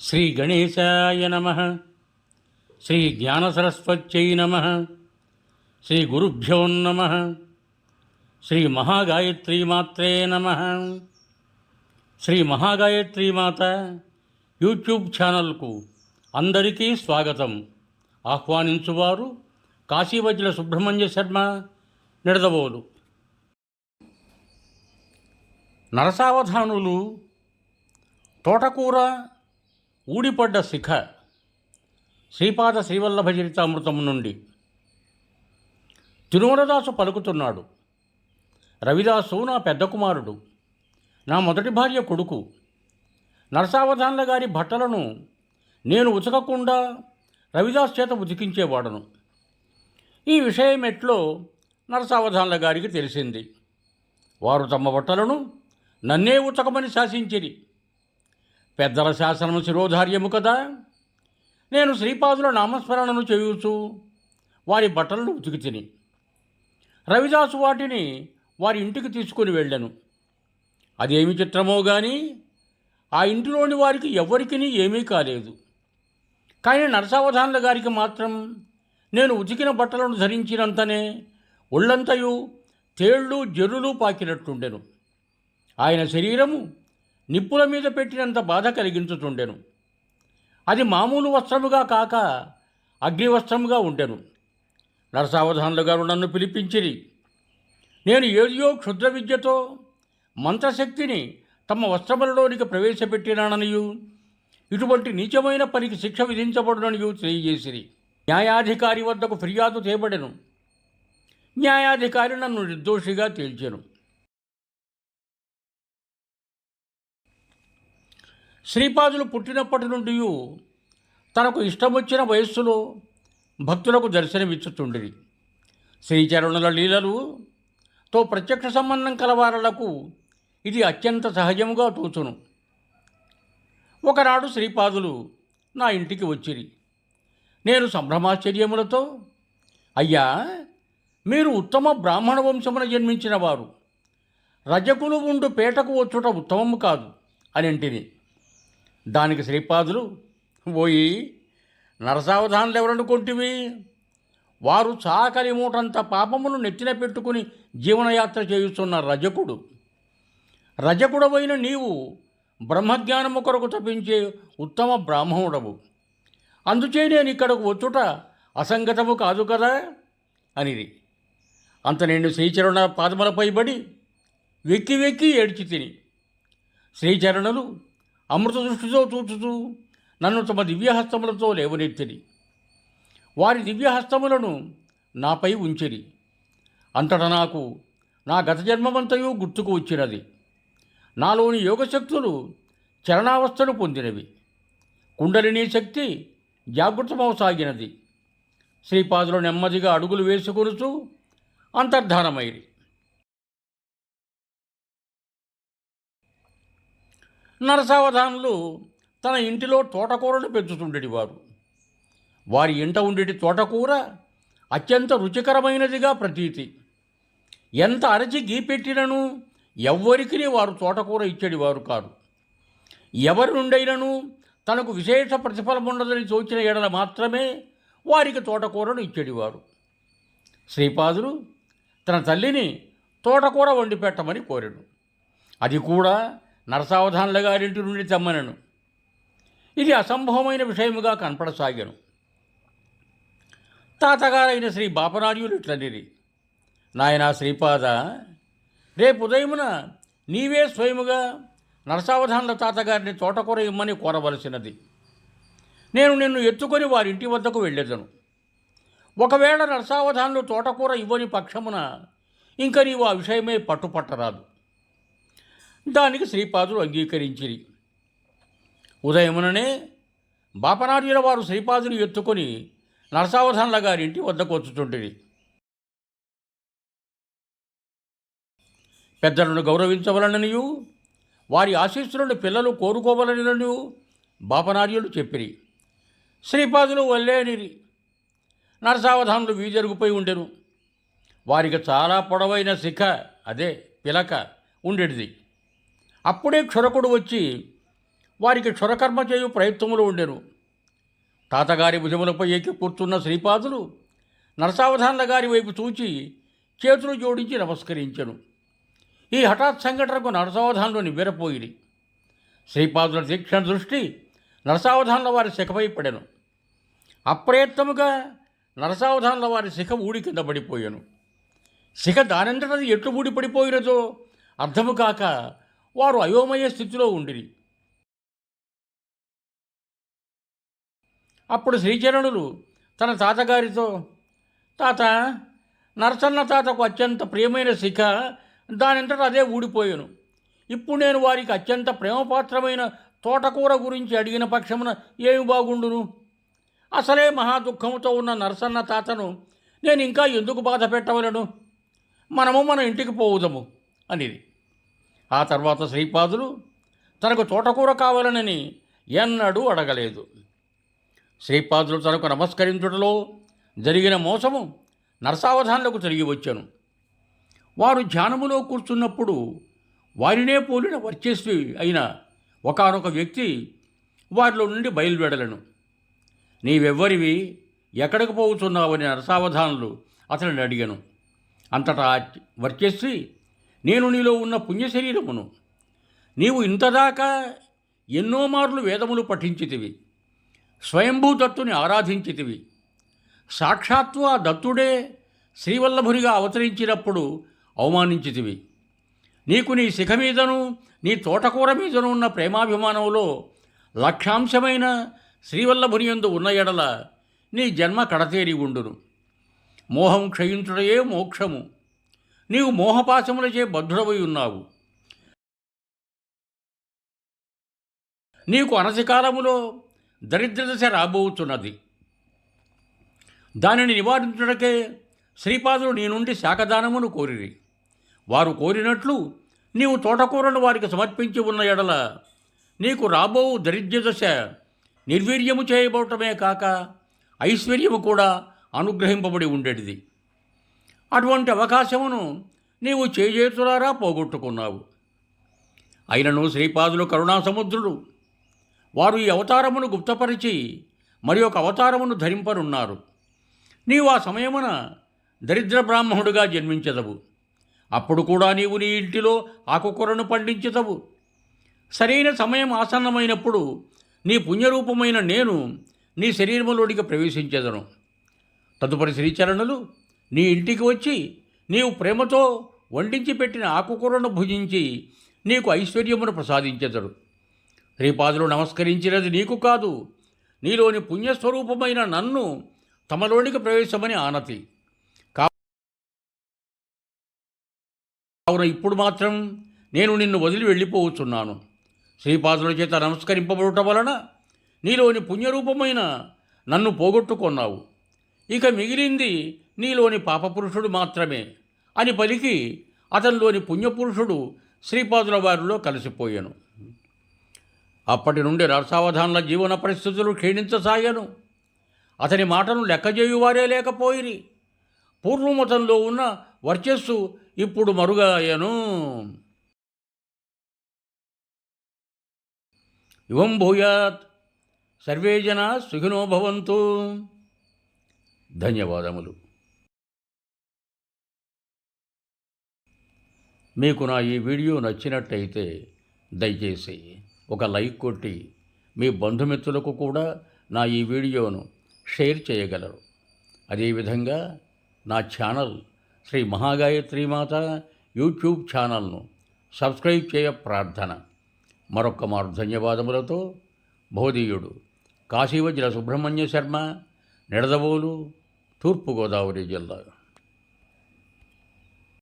శ్రీ గణేశాయ నమః. శ్రీ జ్ఞానసరస్వత్యై నమః. శ్రీ గురుభ్యో నమః. శ్రీ మహాగాయత్రీమాత్రే నమః. శ్రీ మహాగాయత్రీమాత యూట్యూబ్ ఛానల్కు అందరికీ స్వాగతం. ఆహ్వానించువారు కాశీవజ్ర సుబ్రహ్మణ్య శర్మ, నిడదవోలు. నరసావధానులు, తోటకూర, ఊడిపడ్డ శిఖ. శ్రీపాద శ్రీవల్లభ చరితామృతం నుండి. తిరుమలదాసు పలుకుతున్నాడు. రవిదాసు నా పెద్ద కుమారుడు, నా మొదటి భార్య కొడుకు. నరసావధానుల గారి బట్టలను నేను ఉతకకుండా రవిదాస్ చేత ఉతికించేవాడను. ఈ విషయం ఎట్లో నరసావధానుల గారికి తెలిసింది. వారు తమ బట్టలను నన్నే ఉతకమని శాసించిరి. పెద్దల శాసనము శిరోధార్యము కదా. నేను శ్రీపాదుల నామస్మరణను చేయుచు వారి బట్టలను ఉతికి తిని, రవిదాసు వాటిని వారి ఇంటికి తీసుకుని వెళ్ళాను. అదేమి చిత్రమో కానీ ఆ ఇంటిలోని వారికి ఎవ్వరికీ ఏమీ కాలేదు. కానీ నరసావధానుల గారికి మాత్రం నేను ఉతికిన బట్టలను ధరించినంతనే ఒళ్ళంతయు తేళ్ళు జర్రులు పాకినట్టుండెను. ఆయన శరీరము నిప్పుల మీద పెట్టినంత బాధ కలిగించుతుండెను. అది మామూలు వస్త్రముగా కాక అగ్నివస్త్రముగా ఉండెను. నరసావధానులు గారు నన్ను పిలిపించిరి. నేను ఏదియో క్షుద్ర విద్యతో మంత్రశక్తిని తమ వస్త్రములలోనికి ప్రవేశపెట్టినాననియు, ఇటువంటి నీచమైన పనికి శిక్ష విధించబడుననియు తెలియజేసిరి. న్యాయాధికారి వద్దకు ఫిర్యాదు చేయబడెను. న్యాయాధికారి నన్ను నిర్దోషిగా తేల్చెను. శ్రీపాదులు పుట్టినప్పటి నుండి తనకు ఇష్టమొచ్చిన వయస్సులో భక్తులకు దర్శనమిచ్చుతుండిరి. శ్రీచరణుల లీలలుతో ప్రత్యక్ష సంబంధం కలవారలకు ఇది అత్యంత సహజముగా తోచును. ఒకనాడు శ్రీపాదులు నా ఇంటికి వచ్చిరి. నేను సంభ్రమాశ్చర్యములతో, అయ్యా, మీరు ఉత్తమ బ్రాహ్మణ వంశమున జన్మించిన వారు, రజకులు ఉండు పేటకు వచ్చుట ఉత్తమము కాదు అని అంటిని. దానికి శ్రీపాదులు, పోయి నరసావధానులు ఎవరనుకుంటివి? వారు చాకలి మూటంత పాపమును నెత్తిన పెట్టుకుని జీవనయాత్ర చేయుచున్న రజకుడు. రజకుడవైన నీవు బ్రహ్మజ్ఞానము కొరకు తప్పించే ఉత్తమ బ్రాహ్మణుడవు. అందుచే నేను ఇక్కడకు వచ్చుట అసంగతము కాదు కదా అనిది. అంత నేను శ్రీచరణ పాదములపై పడి వెక్కి వెక్కి ఏడ్చి తిని, శ్రీచరణులు అమృత దృష్టితో చూచుతూ నన్ను తమ దివ్యహస్తములతో లేవనెత్తిరి. వారి దివ్యహస్తములను నాపై ఉంచిరి. అంతటా నాకు నా గత జన్మమంతయు గుర్తుకు వచ్చినది. నాలోని యోగశక్తులు చరణావస్థను పొందినవి. కుండలినీ శక్తి జాగృతమవసాగినది. శ్రీపాదులు నెమ్మదిగా అడుగులు వేసుకొనుచు అంతర్ధానమైరి. నరసావధానులు తన ఇంటిలో తోటకూరను పెంచుతుండేవారు. వారి ఇంట ఉండేటి తోటకూర అత్యంత రుచికరమైనదిగా ప్రతీతి. ఎంత అరచి గీపెట్టినను ఎవ్వరికి వారు తోటకూర ఇచ్చేటివారు కాదు. ఎవరి నుండైనను తనకు విశేష ప్రతిఫలం ఉండదని తోచిన ఎడల మాత్రమే వారికి తోటకూరను ఇచ్చేటివారు. శ్రీపాదులు తన తల్లిని తోటకూర వండి పెట్టమని కోరెను. అది కూడా నరసావధానుల గారింటి నుండి తెమ్మనను. ఇది అసంభవమైన విషయముగా కనపడసాగాను. తాతగారైన శ్రీ బాపనార్యులు ఇట్లనిరి, నాయనా శ్రీపాద, రేపు ఉదయమున నీవే స్వయముగా నరసావధానుల తాతగారిని తోటకూర ఇమ్మని కోరవలసినది. నేను నిన్ను ఎత్తుకొని వారింటి వద్దకు వెళ్ళేదను. ఒకవేళ నరసావధానులు తోటకూర ఇవ్వని పక్షమున ఇంక నీవు ఆ విషయమే పట్టుపట్టరాదు. దానికి శ్రీపాదులు అంగీకరించిరి. ఉదయముననే బాపనార్యుల వారు శ్రీపాదులు ఎత్తుకొని నరసావధానుల గారింటి వద్దకు వచ్చుతుంటిరి. పెద్దలను గౌరవించవలననియు వారి ఆశీస్సులను పిల్లలు కోరుకోవలననియు బాపనార్యులు చెప్పిరి. శ్రీపాదులు వల్లేనిరి. నరసావధానులు వీజరుగుపోయి ఉండెను. వారికి చాలా పొడవైన శిఖ, అదే పిలక ఉండేటిది. అప్పుడే క్షురకుడు వచ్చి వారికి క్షురకర్మ చేయు ప్రయత్నములు ఉండెను. తాతగారి భుజములపై ఎక్కి కూర్చున్న శ్రీపాదులు నరసావధానుల గారి వైపు చూచి చేతులు జోడించి నమస్కరించెను. ఈ హఠాత్ సంఘటనకు నరసావధానులు నివ్వెరపోయిరి. శ్రీపాదుల తీక్షణ దృష్టి నరసావధానుల వారి శిఖపై పడెను. అప్రయత్నముగా నరసావధానుల వారి శిఖ ఊడి కింద పడిపోయాను. శిఖ దానంతటది ఎట్లు ఊడి పడిపోయినదో అర్థము కాక వారు అయోమయ స్థితిలో ఉండిరి. అప్పుడు శ్రీచరణులు తన తాతగారితో, తాత, నరసన్న తాతకు అత్యంత ప్రియమైన శిఖ దానంతట అదే ఊడిపోయాను. ఇప్పుడు నేను వారికి అత్యంత ప్రేమపాత్రమైన తోటకూర గురించి అడిగిన పక్షమున ఏమి బాగుండును? అసలే మహా దుఃఖముతో ఉన్న నరసన్న తాతను నేను ఇంకా ఎందుకు బాధ పెట్టవలను? మనము మన ఇంటికి పోవుదము అనేది. ఆ తర్వాత శ్రీపాదులు తనకు తోటకూర కావాలనని ఎన్నడూ అడగలేదు. శ్రీపాదులు తనకు నమస్కరించుటలో జరిగిన మోసము నరసావధానులకు తిరిగి వచ్చాను. వారు ధ్యానములో కూర్చున్నప్పుడు వారినే పోలిన వర్చస్వి అయిన ఒకానొక వ్యక్తి వారిలో నుండి బయలువెడలను. నీవెవ్వరివి, ఎక్కడికి పోతున్నావని నరసావధానులు అతనిని అడిగాను. అంతటా వర్చస్వి, నేను నీలో ఉన్న పుణ్యశరీరమును. నీవు ఇంతదాకా ఎన్నో మార్లు వేదములు పఠించితివి, స్వయంభూదత్తుని ఆరాధించితివి. సాక్షాత్తు ఆ దత్తుడే శ్రీవల్లభునిగా అవతరించినప్పుడు అవమానించితివి. నీకు నీ శిఖ మీదను నీ తోటకూర మీదను ఉన్న ప్రేమాభిమానంలో లక్ష్యాంశమైన శ్రీవల్లభునియందు ఉన్న ఎడల నీ జన్మ కడతేరి ఉండును. మోహం క్షయించుటయే మోక్షము. నీవు మోహపాశములచే బద్ధుడవై ఉన్నావు. నీకు అనతికాలములో దరిద్రదశ రాబోతున్నది. దానిని నివారించుటకే శ్రీపాదులు నీ నుండి శాఖదానమును కోరిరి. వారు కోరినట్లు నీవు తోటకూరను వారికి సమర్పించి ఉన్న ఎడల నీకు రాబో దరిద్రదశ నిర్వీర్యము చేయబడటమే కాక ఐశ్వర్యము కూడా అనుగ్రహింపబడి ఉండేటిది. అటువంటి అవకాశమును నీవు చేజేతులారా పోగొట్టుకున్నావు. అయినను శ్రీపాదులు కరుణాసముద్రుడు. వారు ఈ అవతారమును గుప్తపరిచి మరి ఒక అవతారమును ధరింపనున్నారు. నీవు ఆ సమయమున దరిద్ర బ్రాహ్మణుడిగా జన్మించదవు. అప్పుడు కూడా నీవు నీ ఇంటిలో ఆకుకూరను పండించదవు. సరైన సమయం ఆసన్నమైనప్పుడు నీ పుణ్యరూపమైన నేను నీ శరీరములోనికి ప్రవేశించెదను. తదుపరి శ్రీచరణులు నీ ఇంటికి వచ్చి నీవు ప్రేమతో వండించి పెట్టిన ఆకుకూరను భుజించి నీకు ఐశ్వర్యమును ప్రసాదించెదరు. శ్రీపాదులు నమస్కరించినది నీకు కాదు, నీలోని పుణ్యస్వరూపమైన నన్ను తమలోనికి ప్రవేశమని ఆనతి. కావున ఇప్పుడు మాత్రం నేను నిన్ను వదిలి వెళ్ళిపోవచ్చున్నాను. శ్రీపాదుల చేత నమస్కరింపబడటం వలన నీలోని పుణ్యరూపమైన నన్ను పోగొట్టుకున్నావు. ఇక మిగిలింది నీలోని పాపపురుషుడు మాత్రమే అని పలికి అతనిలోని పుణ్యపురుషుడు శ్రీపాదుల వారిలో కలిసిపోయాను. అప్పటి నుండి నరసావధానుల జీవన పరిస్థితులు క్షీణించసాగాను. అతని మాటను లెక్కజేయువారే లేకపోయిరి. పూర్వమతంలో ఉన్న వర్చస్సు ఇప్పుడు మరుగాయను. ఇవం భూయాత్. సర్వే జనా సుఖినో భవంతు. ధన్యవాదములు. మీకు నా ఈ వీడియో నచ్చినట్టయితే దయచేసి ఒక లైక్ కొట్టి మీ బంధుమిత్రులకు కూడా నా ఈ వీడియోను షేర్ చేయగలరు. అదేవిధంగా నా ఛానల్ శ్రీ మహాగాయత్రీమాత యూట్యూబ్ ఛానల్ను సబ్స్క్రైబ్ చేయ ప్రార్థన. మరొక్క మారు ధన్యవాదములతో భోదీయుడు కాశీవజ్ర సుబ్రహ్మణ్య శర్మ, నిడదవోలు, తూర్పుగోదావరి జిల్లా.